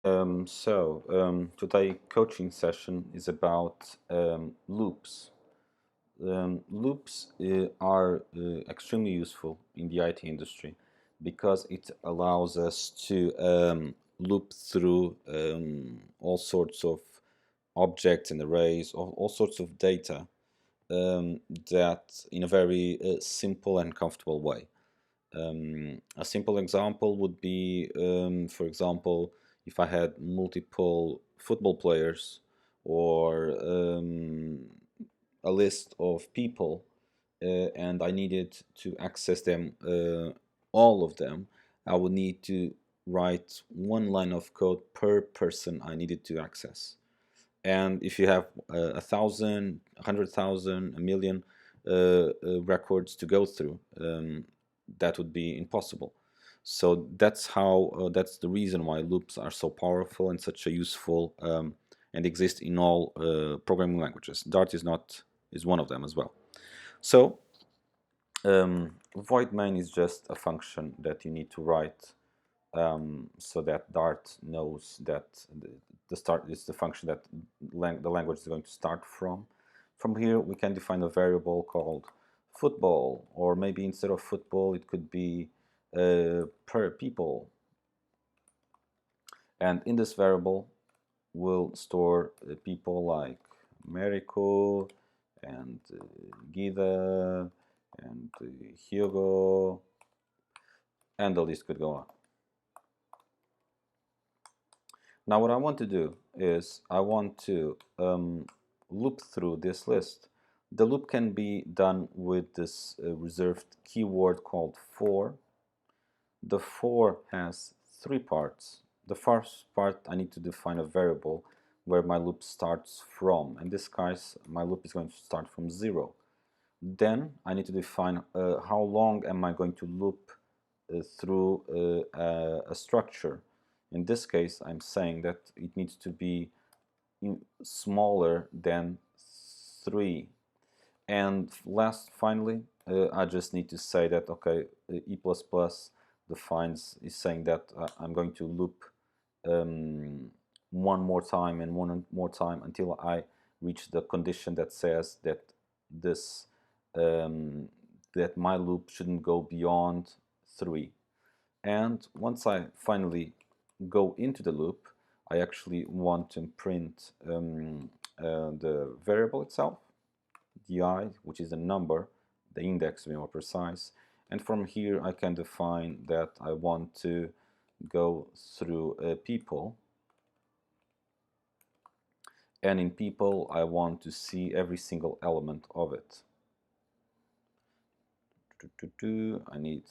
Today coaching session is about loops. Loops are extremely useful in the IT industry because it allows us to loop through all sorts of objects and arrays, all sorts of data that in a very simple and comfortable way. A simple example would be, for example, if I had multiple football players or a list of people and I needed to access them, all of them, I would need to write one line of code per person I needed to access. And if you have 1,000, 100,000, a million records to go through, that would be impossible. So that's the reason why loops are so powerful and such a useful and exist in all programming languages. Dart is one of them as well. So void main is just a function that you need to write so that Dart knows that the start is the function that the language is going to start from. From here, we can define a variable called football, or maybe instead of football, it could be per people. And in this variable, we'll store people like Mariko and Gida and Hugo, and the list could go on. Now what I want to do is I want to loop through this list. The loop can be done with this reserved keyword called for. The for has three parts. The first part, I need to define a variable where my loop starts from. In this case, my loop is going to start from 0. Then I need to define how long am I going to loop through a structure. In this case, I'm saying that it needs to be smaller than 3. And finally, I just need to say that, okay, E++ defines, is saying that I'm going to loop one more time and one more time until I reach the condition that says that this that my loop shouldn't go beyond 3. And once I finally go into the loop, I actually want to print the variable itself, di, which is the number, the index to be more precise. And from here I can define that I want to go through people. And in people, I want to see every single element of it. I need,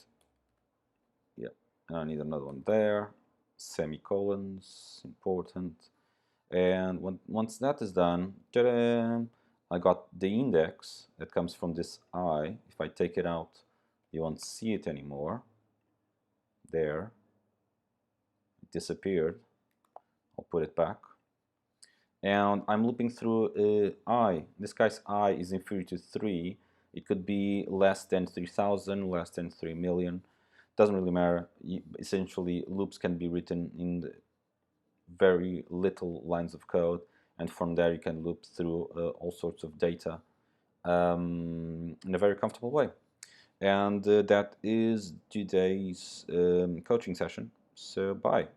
yeah, and I need another one there. Semicolons, important. And once that is done, I got the index that comes from this I. If I take it out, you won't see it anymore. There, it disappeared. I'll put it back. And I'm looping through I. In this case, I is inferior to 3. It could be less than 3,000, less than 3 million. Doesn't really matter. Essentially, loops can be written in very little lines of code, and from there you can loop through all sorts of data in a very comfortable way. And that is today's coaching session. So bye.